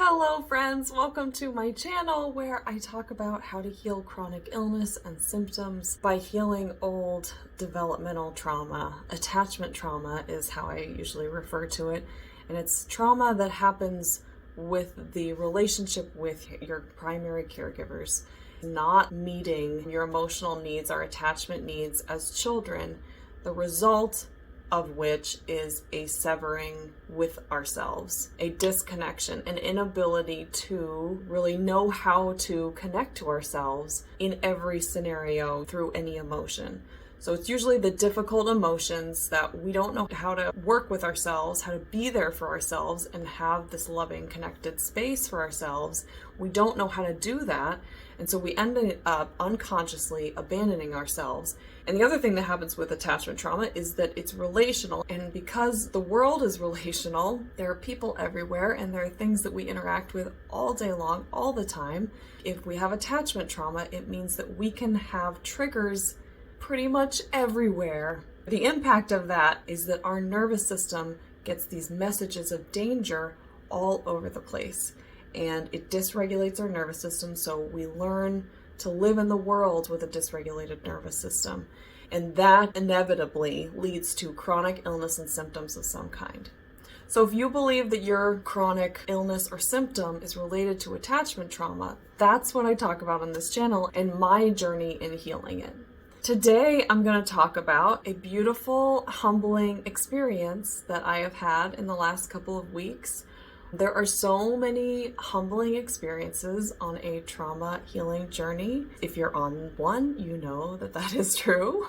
Hello friends, welcome to my channel where I talk about how to heal chronic illness and symptoms by healing old developmental trauma. Attachment trauma is how I usually refer to it, and it's trauma that happens with the relationship with your primary caregivers, not meeting your emotional needs or attachment needs as children, the result of which is a severing with ourselves, a disconnection, an inability to really know how to connect to ourselves in every scenario through any emotion. So it's usually the difficult emotions that we don't know how to work with ourselves, how to be there for ourselves and have this loving, connected space for ourselves. We don't know how to do that. And so we end up unconsciously abandoning ourselves. And the other thing that happens with attachment trauma is that it's relational. And because the world is relational, there are people everywhere and there are things that we interact with all day long, all the time. If we have attachment trauma, it means that we can have triggers pretty much everywhere. The impact of that is that our nervous system gets these messages of danger all over the place, and it dysregulates our nervous system, so we learn to live in the world with a dysregulated nervous system, and that inevitably leads to chronic illness and symptoms of some kind. So if you believe that your chronic illness or symptom is related to attachment trauma, that's what I talk about on this channel and my journey in healing it. Today, I'm going to talk about a beautiful, humbling experience that I have had in the last couple of weeks. There are so many humbling experiences on a trauma healing journey. If you're on one, you know that that is true.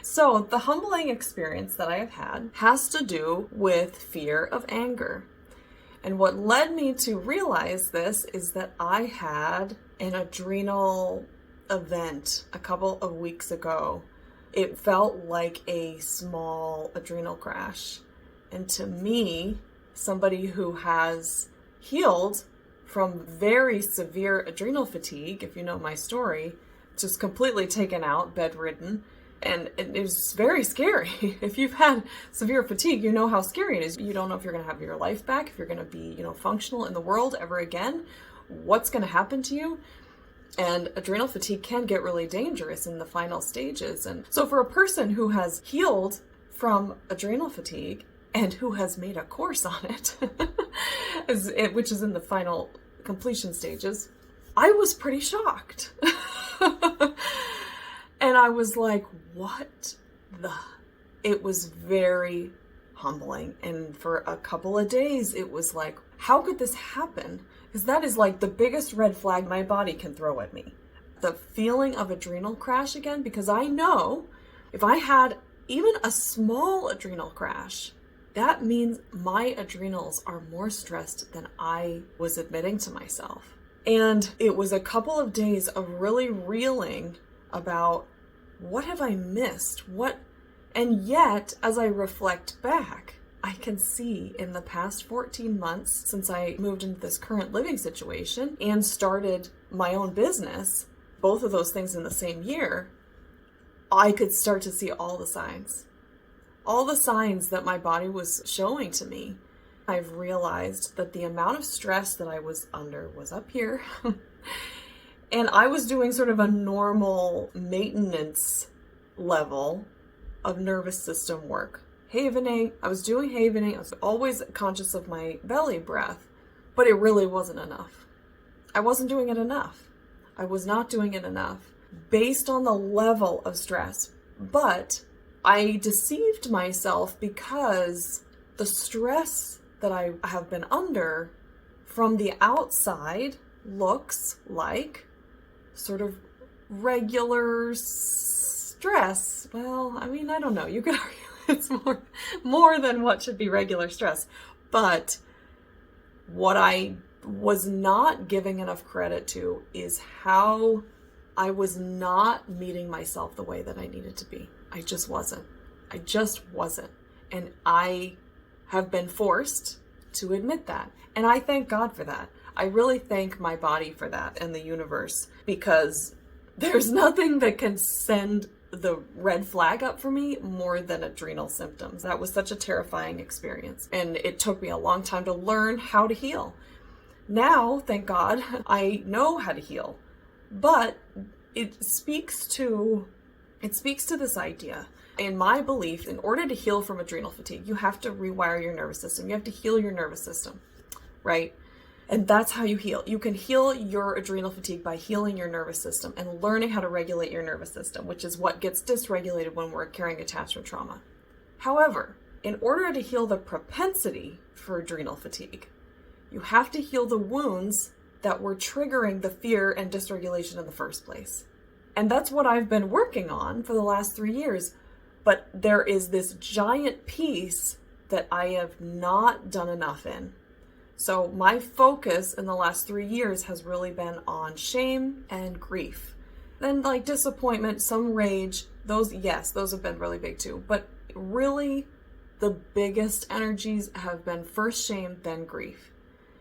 So the humbling experience that I have had has to do with fear of anger. And what led me to realize this is that I had an adrenal event a couple of weeks ago. It felt like a small adrenal crash. And to me, somebody who has healed from very severe adrenal fatigue, if you know my story, just completely taken out, bedridden, and it was very scary. If you've had severe fatigue, you know how scary it is. You don't know if you're going to have your life back, if you're going to be, functional in the world ever again, what's going to happen to you. And adrenal fatigue can get really dangerous in the final stages. And so for a person who has healed from adrenal fatigue and who has made a course on it, which is in the final completion stages, I was pretty shocked. And I was like, what the? It was very humbling. And for a couple of days, it was like, how could this happen? Because that is like the biggest red flag my body can throw at me. The feeling of adrenal crash again, because I know if I had even a small adrenal crash, that means my adrenals are more stressed than I was admitting to myself. And it was a couple of days of really reeling about what have I missed? And yet, as I reflect back, I can see in the past 14 months since I moved into this current living situation and started my own business, both of those things in the same year, I could start to see all the signs that my body was showing to me. I've realized that the amount of stress that I was under was up here. And I was doing sort of a normal maintenance level of nervous system work. Havening, I was doing havening, I was always conscious of my belly breath, but it really wasn't enough. I wasn't doing it enough. I was not doing it enough based on the level of stress. But I deceived myself because the stress that I have been under from the outside looks like sort of regular stress. Well, I mean, I don't know. You could argue it's more than what should be regular stress. But what I was not giving enough credit to is how I was not meeting myself the way that I needed to be. I just wasn't. And I have been forced to admit that. And I thank God for that. I really thank my body for that and the universe, because there's nothing that can send the red flag up for me more than adrenal symptoms. That was such a terrifying experience. And it took me a long time to learn how to heal. Now, thank God, I know how to heal. But it speaks to this idea. In my belief, in order to heal from adrenal fatigue, you have to rewire your nervous system. You have to heal your nervous system, right? And that's how you heal. You can heal your adrenal fatigue by healing your nervous system and learning how to regulate your nervous system, which is what gets dysregulated when we're carrying attachment trauma. However, in order to heal the propensity for adrenal fatigue, you have to heal the wounds that were triggering the fear and dysregulation in the first place. And that's what I've been working on for the last 3 years. But there is this giant piece that I have not done enough in. So my focus in the last 3 years has really been on shame and grief. Then like disappointment, some rage, those have been really big too. But really the biggest energies have been first shame, then grief.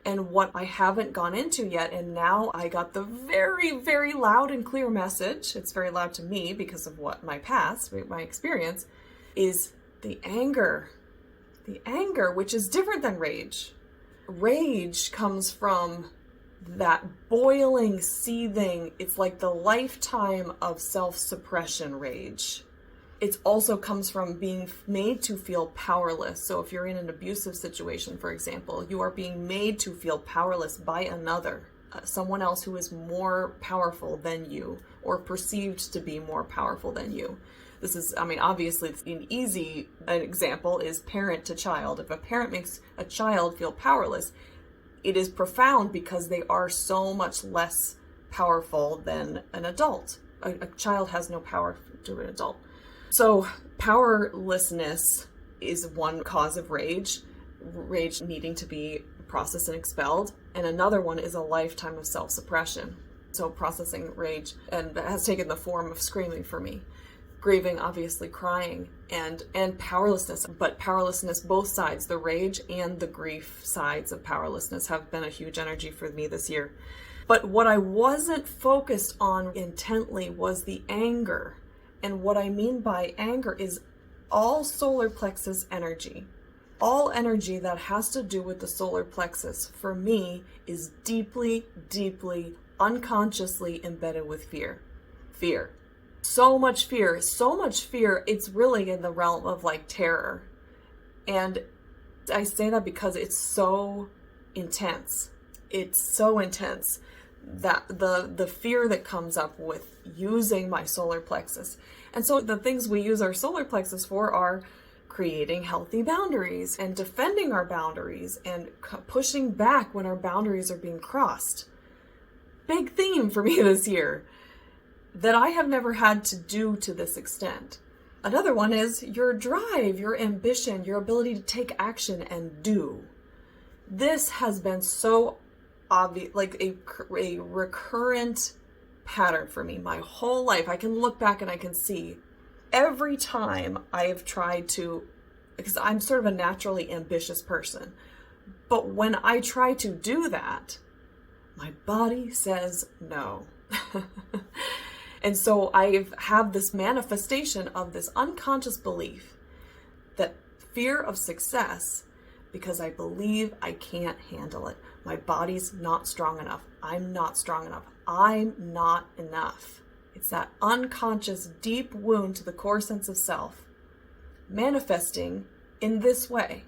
And what I haven't gone into yet, and now I got the very, very loud and clear message, it's very loud to me because of what my past, my experience, is the anger. The anger, which is different than rage. Rage comes from that boiling, seething, it's like the lifetime of self-suppression rage. It also comes from being made to feel powerless. So if you're in an abusive situation, for example, you are being made to feel powerless by another, someone else who is more powerful than you or perceived to be more powerful than you. This is, obviously it's an easy example is parent to child. If a parent makes a child feel powerless, it is profound because they are so much less powerful than an adult. A child has no power to an adult. So powerlessness is one cause of rage needing to be processed and expelled. And another one is a lifetime of self-suppression. So processing rage, and that has taken the form of screaming for me. Grieving, obviously crying, and powerlessness. But powerlessness, both sides, the rage and the grief sides of powerlessness have been a huge energy for me this year. But what I wasn't focused on intently was the anger. And what I mean by anger is all solar plexus energy. All energy that has to do with the solar plexus, for me, is deeply, deeply, unconsciously embedded with fear. Fear. So much fear, it's really in the realm of like terror. And I say that because it's so intense. It's so intense that the fear that comes up with using my solar plexus. And so the things we use our solar plexus for are creating healthy boundaries and defending our boundaries and pushing back when our boundaries are being crossed. Big theme for me this year that I have never had to do to this extent. Another one is your drive, your ambition, your ability to take action and do. This has been so obvious, like a recurrent pattern for me my whole life. I can look back and I can see every time I have tried to, because I'm sort of a naturally ambitious person, but when I try to do that, my body says no. And so I have this manifestation of this unconscious belief that fear of success, because I believe I can't handle it. My body's not strong enough. I'm not strong enough. I'm not enough. It's that unconscious deep wound to the core sense of self manifesting in this way.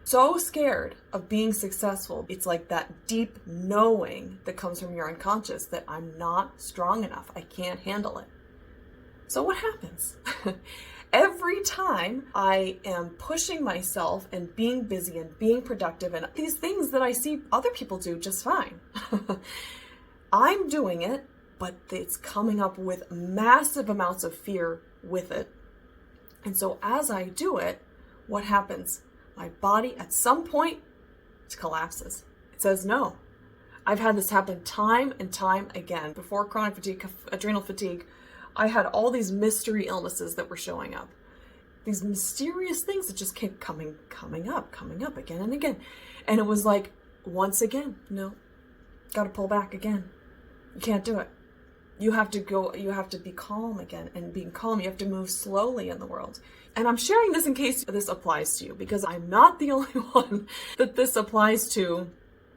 So scared of being successful. It's like that deep knowing that comes from your unconscious that I'm not strong enough. I can't handle it. So what happens? Every time I am pushing myself and being busy and being productive and these things that I see other people do just fine, I'm doing it, but it's coming up with massive amounts of fear with it. And so as I do it, what happens? My body at some point collapses. It says no. I've had this happen time and time again. Before chronic fatigue, adrenal fatigue, I had all these mystery illnesses that were showing up. These mysterious things that just kept coming up again and again. And it was like, once again, no, got to pull back again. You can't do it. You have to be calm again. And being calm, you have to move slowly in the world. And I'm sharing this in case this applies to you, because I'm not the only one that this applies to.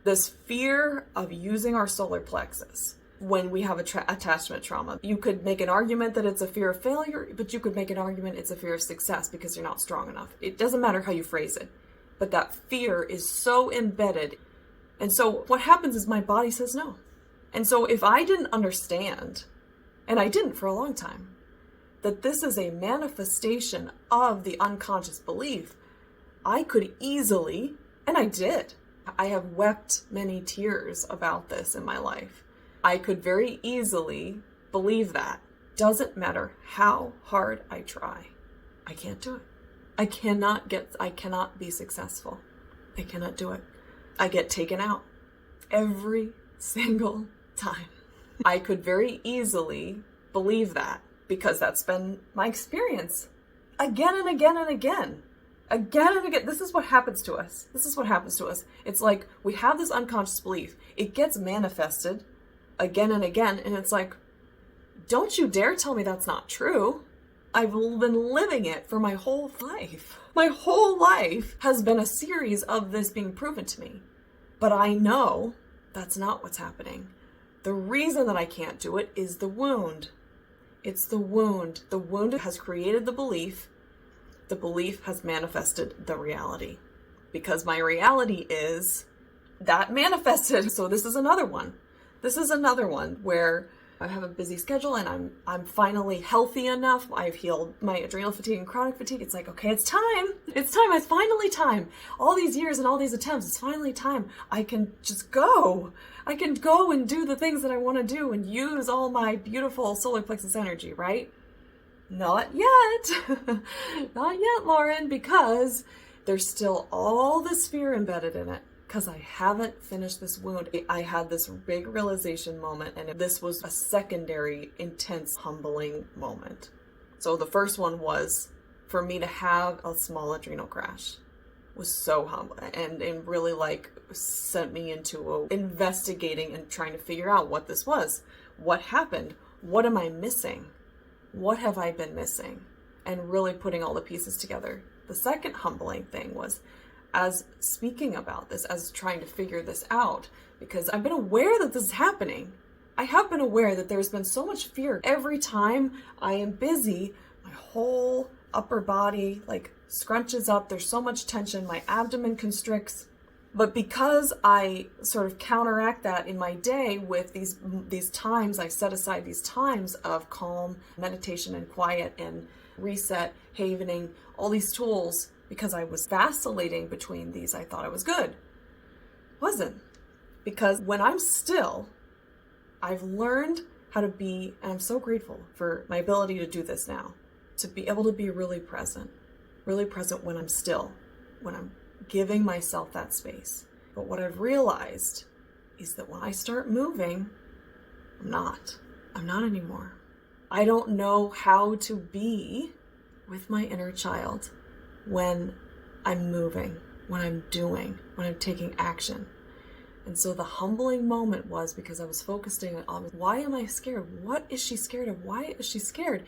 This fear of using our solar plexus when we have attachment trauma. You could make an argument that it's a fear of failure, but you could make an argument it's a fear of success because you're not strong enough. It doesn't matter how you phrase it, but that fear is so embedded. And so what happens is my body says no. And so if I didn't understand, and I didn't for a long time, that this is a manifestation of the unconscious belief, I could easily, and I did, I have wept many tears about this in my life. I could very easily believe that. Doesn't matter how hard I try. I can't do it. I cannot be successful. I cannot do it. I get taken out every single time. I could very easily believe that because that's been my experience again and again and again. Again and again. This is what happens to us. It's like we have this unconscious belief. It gets manifested again and again. And it's like, don't you dare tell me that's not true. I've been living it for my whole life. My whole life has been a series of this being proven to me. But I know that's not what's happening. The reason that I can't do it is the wound. It's the wound. The wound has created the belief. The belief has manifested the reality. Because my reality is that manifested. So this is another one. Where I have a busy schedule and I'm finally healthy enough. I've healed my adrenal fatigue and chronic fatigue. It's like, okay, it's time. It's finally time. All these years and all these attempts, it's finally time. I can just go. I can go and do the things that I want to do and use all my beautiful solar plexus energy, right? Not yet. Not yet, Lauren, because there's still all this fear embedded in it. Because I haven't finished this wound. I had this big realization moment, and this was a secondary, intense, humbling moment. So the first one was for me to have a small adrenal crash. Was so humbling and really like sent me into investigating and trying to figure out what this was. What happened? What am I missing? What have I been missing? And really putting all the pieces together. The second humbling thing was as speaking about this, as trying to figure this out, because I've been aware that this is happening. I have been aware that there's been so much fear. Every time I am busy, my whole upper body like scrunches up. There's so much tension. My abdomen constricts. But because I sort of counteract that in my day with these times, I set aside these times of calm, meditation and quiet and reset, havening, all these tools, because I was vacillating between these, I thought I was good. Wasn't. Because when I'm still, I've learned how to be, and I'm so grateful for my ability to do this now, to be able to be really present when I'm still, when I'm giving myself that space. But what I've realized is that when I start moving, I'm not anymore. I don't know how to be with my inner child when I'm moving, when I'm doing, when I'm taking action. And so the humbling moment was because I was focusing on, why am I scared? What is she scared of? Why is she scared?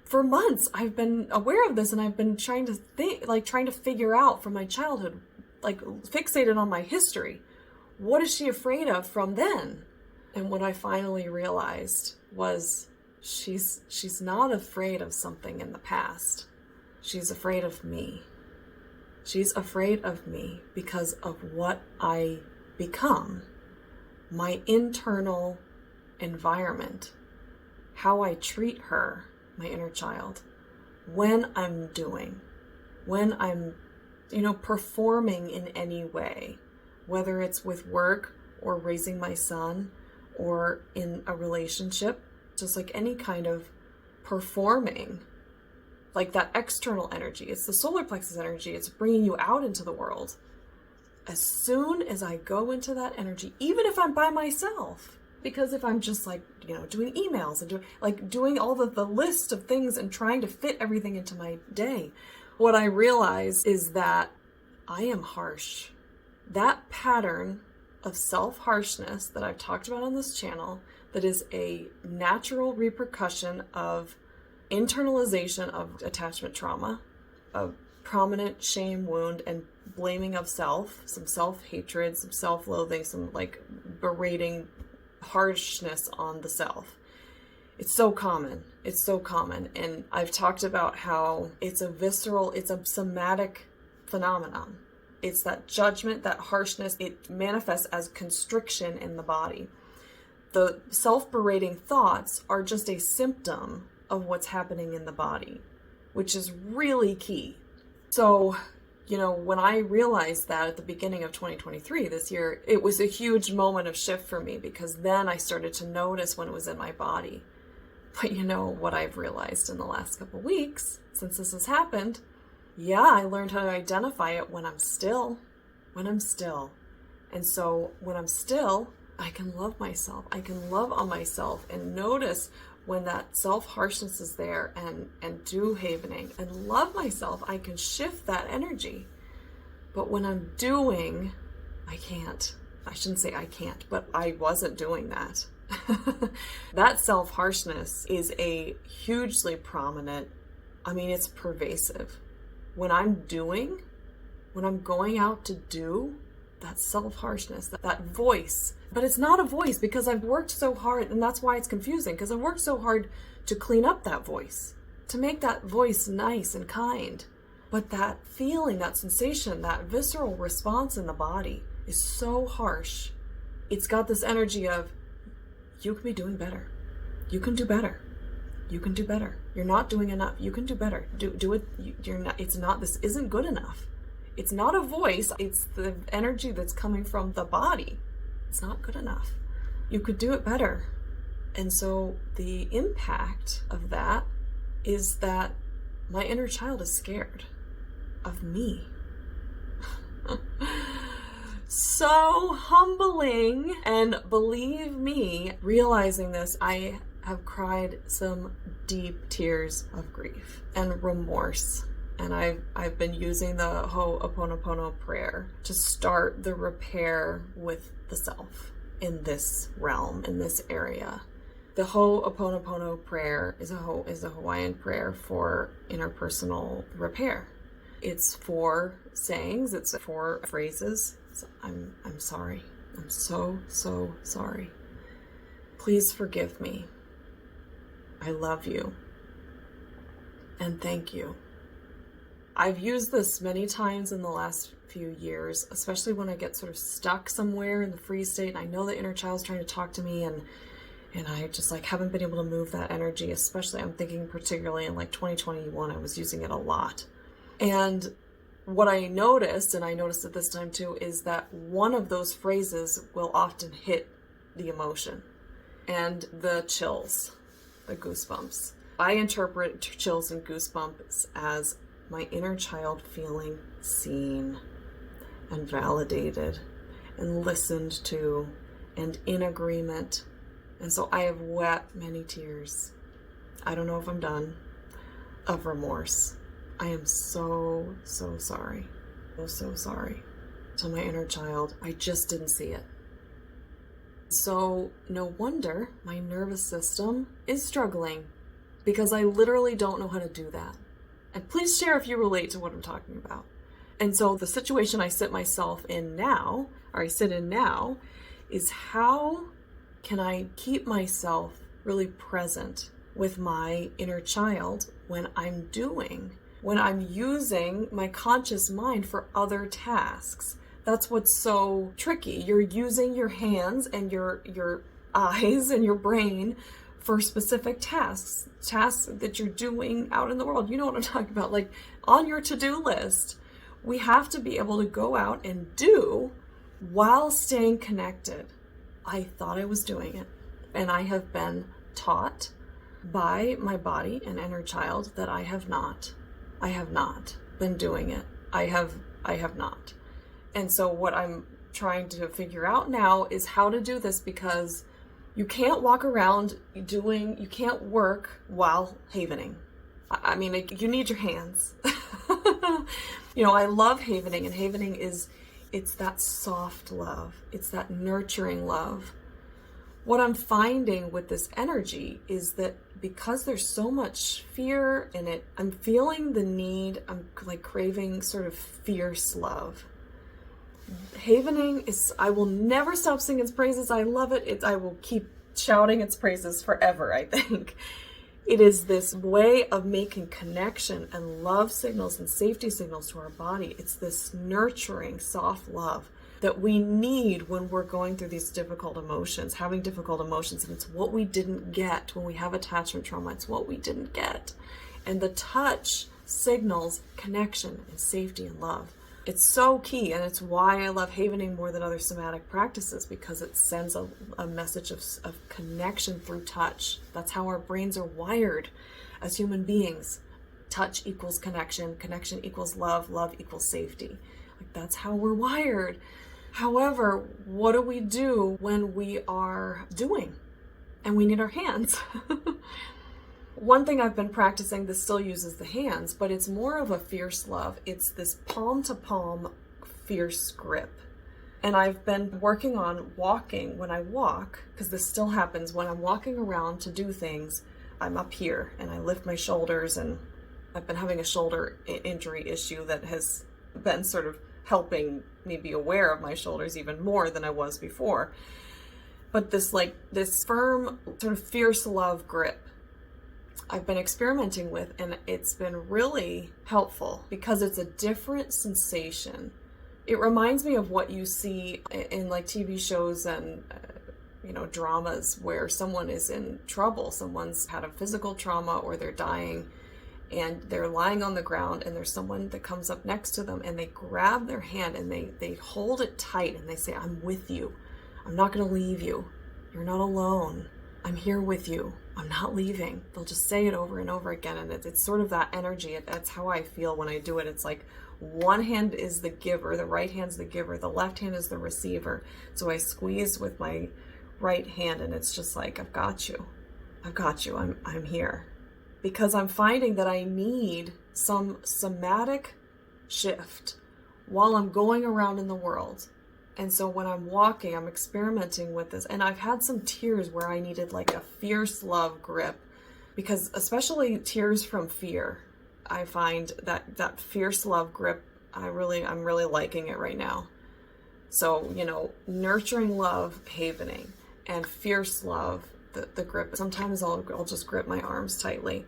For months, I've been aware of this and I've been trying to figure out from my childhood, like fixated on my history. What is she afraid of from then? And what I finally realized was she's not afraid of something in the past. She's afraid of me. She's afraid of me because of what I become, my internal environment, how I treat her, my inner child, when I'm performing in any way, whether it's with work or raising my son or in a relationship, just like any kind of performing, like that external energy. It's the solar plexus energy. It's bringing you out into the world. As soon as I go into that energy, even if I'm by myself, because if I'm just doing emails and doing all the list of things and trying to fit everything into my day, what I realize is that I am harsh. That pattern of self-harshness that I've talked about on this channel, that is a natural repercussion of internalization of attachment trauma, of prominent shame wound and blaming of self, some self-hatred, some self-loathing, some like berating harshness on the self. It's so common. It's so common. And I've talked about how it's a visceral, it's a somatic phenomenon. It's that judgment, that harshness, it manifests as constriction in the body. The self-berating thoughts are just a symptom of what's happening in the body, which is really key. So, when I realized that at the beginning of 2023, this year, it was a huge moment of shift for me, because then I started to notice when it was in my body. But what I've realized in the last couple weeks since this has happened, I learned how to identify it when I'm still. And so when I'm still, I can love myself. I can love on myself and notice when that self-harshness is there and do havening and love myself. I can shift that energy. But when I'm doing, I can't. I shouldn't say I can't, but I wasn't doing that. That self-harshness is a hugely prominent, it's pervasive. When I'm going out to do, that self-harshness, that voice. But it's not a voice, because I've worked so hard, and that's why it's confusing, because I've worked so hard to clean up that voice, to make that voice nice and kind. But that feeling, that sensation, that visceral response in the body is so harsh. It's got this energy of, you can be doing better. You can do better. You can do better. You're not doing enough. You can do better. Do it. You're not. It's not. This isn't good enough. It's not a voice. It's the energy that's coming from the body. It's not good enough. You could do it better. And so the impact of that is that my inner child is scared of me. So humbling. And believe me, realizing this, I have cried some deep tears of grief and remorse. And I've been using the Ho'oponopono prayer to start the repair with the self in this realm, in this area. The Ho'oponopono prayer is a Hawaiian prayer for interpersonal repair. It's 4 sayings, it's 4 phrases. So I'm sorry. I'm so sorry. Please forgive me. I love you. And thank you. I've used this many times in the last few years, especially when I get sort of stuck somewhere in the freeze state and I know the inner child's trying to talk to me and I just haven't been able to move that energy, especially I'm thinking particularly in 2021, I was using it a lot. And what I noticed, and I noticed it this time too, is that one of those phrases will often hit the emotion and the chills, the goosebumps. I interpret chills and goosebumps as my inner child feeling seen and validated and listened to and in agreement. And so I have wept many tears. I don't know if I'm done, of remorse. I am so sorry. So sorry to my inner child. I just didn't see it. So no wonder my nervous system is struggling, because I literally don't know how to do that. And please share if you relate to what I'm talking about. And so the situation I sit in now, is how can I keep myself really present with my inner child when I'm using my conscious mind for other tasks. That's what's so tricky. You're using your hands and your eyes and your brain for specific tasks that you're doing out in the world. You know what I'm talking about, on your to-do list. We have to be able to go out and do while staying connected. I thought I was doing it, and I have been taught by my body and inner child that I have not been doing it. I have not. And so what I'm trying to figure out now is how to do this, because you can't walk around you can't work while havening. I mean, you need your hands. I love havening, and havening it's that soft love. It's that nurturing love. What I'm finding with this energy is that because there's so much fear in it, I'm feeling the need, I'm like craving sort of fierce love. Havening is, I will never stop singing its praises. I love it. I will keep shouting its praises forever, I think. It is this way of making connection and love signals and safety signals to our body. It's this nurturing, soft love that we need when we're going through these difficult emotions, having difficult emotions. And it's what we didn't get when we have attachment trauma. It's what we didn't get. And the touch signals connection and safety and love. It's so key, and it's why I love havening more than other somatic practices, because it sends a message of connection through touch. That's how our brains are wired as human beings. Touch equals connection, connection equals love, love equals safety. Like, that's how we're wired. However, what do we do when we are doing and we need our hands? One thing I've been practicing, this still uses the hands, but it's more of a fierce love. It's this palm to palm fierce grip. And I've been working on walking when I walk, because this still happens when I'm walking around to do things. I'm up here and I lift my shoulders, and I've been having a shoulder injury issue that has been sort of helping me be aware of my shoulders even more than I was before. But this firm sort of fierce love grip I've been experimenting with, and it's been really helpful because it's a different sensation. It reminds me of what you see in like TV shows and dramas where someone is in trouble. Someone's had a physical trauma or they're dying and they're lying on the ground, and there's someone that comes up next to them and they grab their hand and they hold it tight and they say, "I'm with you. I'm not going to leave you. You're not alone. I'm here with you. I'm not leaving." They'll just say it over and over again, and it's sort of that energy. That's how I feel when I do it. It's like one hand is the giver, the right hand's the giver, the left hand is the receiver. So I squeeze with my right hand, and it's just like, I've got you. I've got you. I'm here. Because I'm finding that I need some somatic shift while I'm going around in the world. And so when I'm walking, I'm experimenting with this. And I've had some tears where I needed like a fierce love grip, because especially tears from fear, I find that fierce love grip, I'm really liking it right now. So, nurturing love, havening, and fierce love, the grip. Sometimes I'll just grip my arms tightly,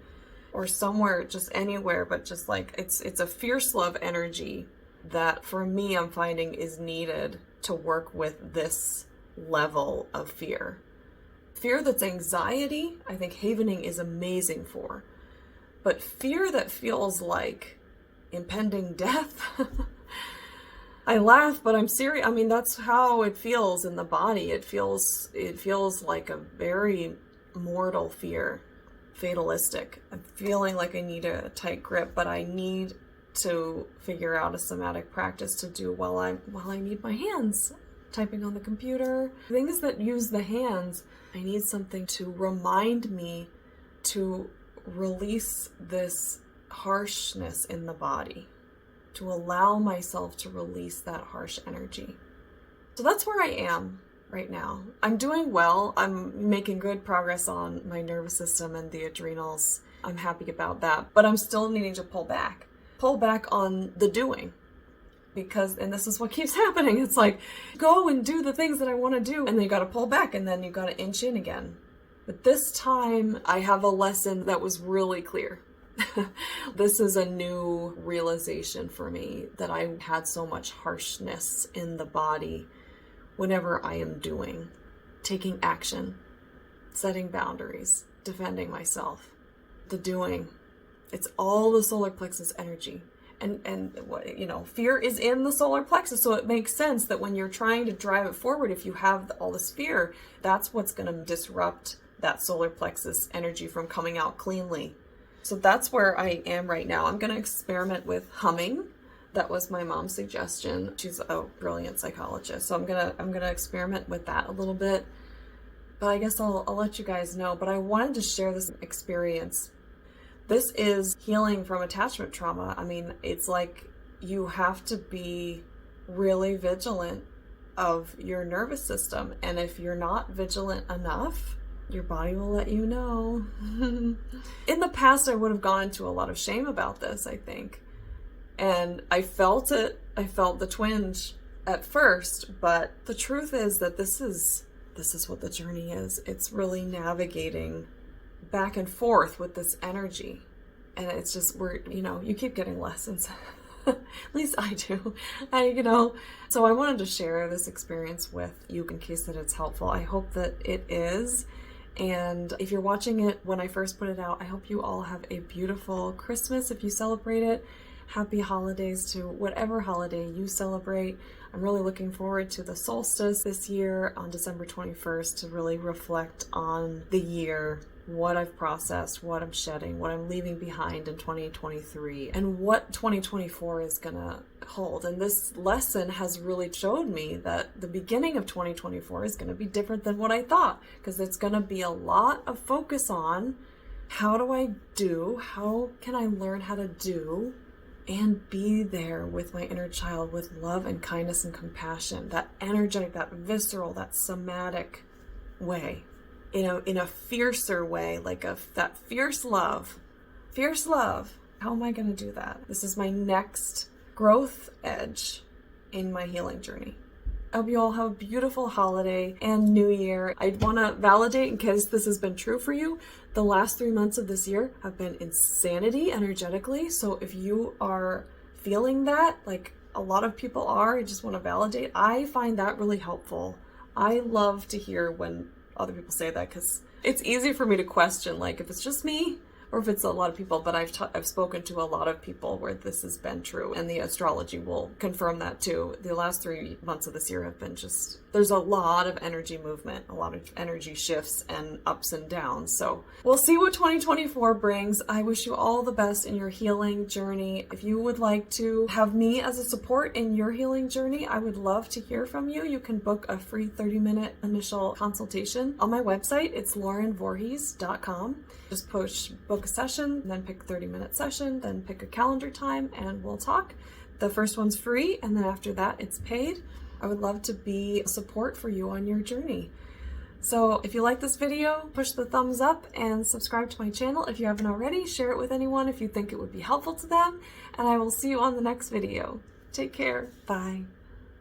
or somewhere, just anywhere, but just like, it's a fierce love energy that for me, I'm finding is needed to work with this level of fear. Fear that's anxiety, I think havening is amazing for. But fear that feels like impending death, I laugh, but I'm serious. I mean, that's how it feels in the body. It feels like a very mortal fear, fatalistic. I'm feeling like I need a tight grip, but I need to figure out a somatic practice to do while I need my hands typing on the computer. Things that use the hands, I need something to remind me to release this harshness in the body, to allow myself to release that harsh energy. So that's where I am right now. I'm doing well. I'm making good progress on my nervous system and the adrenals. I'm happy about that, but I'm still needing to pull back on the doing, and this is what keeps happening. It's like, go and do the things that I want to do, and then you got to pull back, and then you got to inch in again. But this time I have a lesson that was really clear. This is a new realization for me, that I had so much harshness in the body whenever I am doing, taking action, setting boundaries, defending myself. The doing, it's all the solar plexus energy. And fear is in the solar plexus, so it makes sense that when you're trying to drive it forward, if you have all this fear, that's what's going to disrupt that solar plexus energy from coming out cleanly. So that's where I am right now. I'm going to experiment with humming. That was my mom's suggestion. She's a brilliant psychologist, so I'm gonna experiment with that a little bit. But I guess I'll let you guys know. But I wanted to share this experience. This is healing from attachment trauma. I mean, it's like you have to be really vigilant of your nervous system. And if you're not vigilant enough, your body will let you know. In the past, I would have gone into a lot of shame about this, I think. And I felt it. I felt the twinge at first, but the truth is that this is what the journey is. It's really navigating back and forth with this energy. And it's just, you keep getting lessons. At least I do. So I wanted to share this experience with you in case that it's helpful. I hope that it is. And if you're watching it when I first put it out, I hope you all have a beautiful Christmas if you celebrate it. Happy holidays to whatever holiday you celebrate. I'm really looking forward to the solstice this year on December 21st to really reflect on the year, what I've processed, what I'm shedding, what I'm leaving behind in 2023, and what 2024 is gonna hold. And this lesson has really showed me that the beginning of 2024 is gonna be different than what I thought, because it's gonna be a lot of focus on how can I learn how to do and be there with my inner child with love and kindness and compassion, that energetic, that visceral, that somatic way. In a fiercer way, like that fierce love. How am I going to do that? This is my next growth edge in my healing journey. I hope you all have a beautiful holiday and new year. I want to validate, in case this has been true for you, the last 3 months of this year have been insanity energetically. So if you are feeling that, like a lot of people are, I just want to validate. I find that really helpful. I love to hear when other people say that, because it's easy for me to question, like, if it's just me or if it's a lot of people. But I've spoken to a lot of people where this has been true, and the astrology will confirm that too. The last 3 months of this year have been there's a lot of energy movement, a lot of energy shifts and ups and downs. So we'll see what 2024 brings. I wish you all the best in your healing journey. If you would like to have me as a support in your healing journey, I would love to hear from you. You can book a free 30-minute initial consultation on my website. It's laurenvoorhees.com. Just book a session, then pick a 30-minute session, then pick a calendar time, and we'll talk. The first one's free, and then after that, it's paid. I would love to be a support for you on your journey. So if you like this video, push the thumbs up and subscribe to my channel. If you haven't already, share it with anyone if you think it would be helpful to them, and I will see you on the next video. Take care. Bye.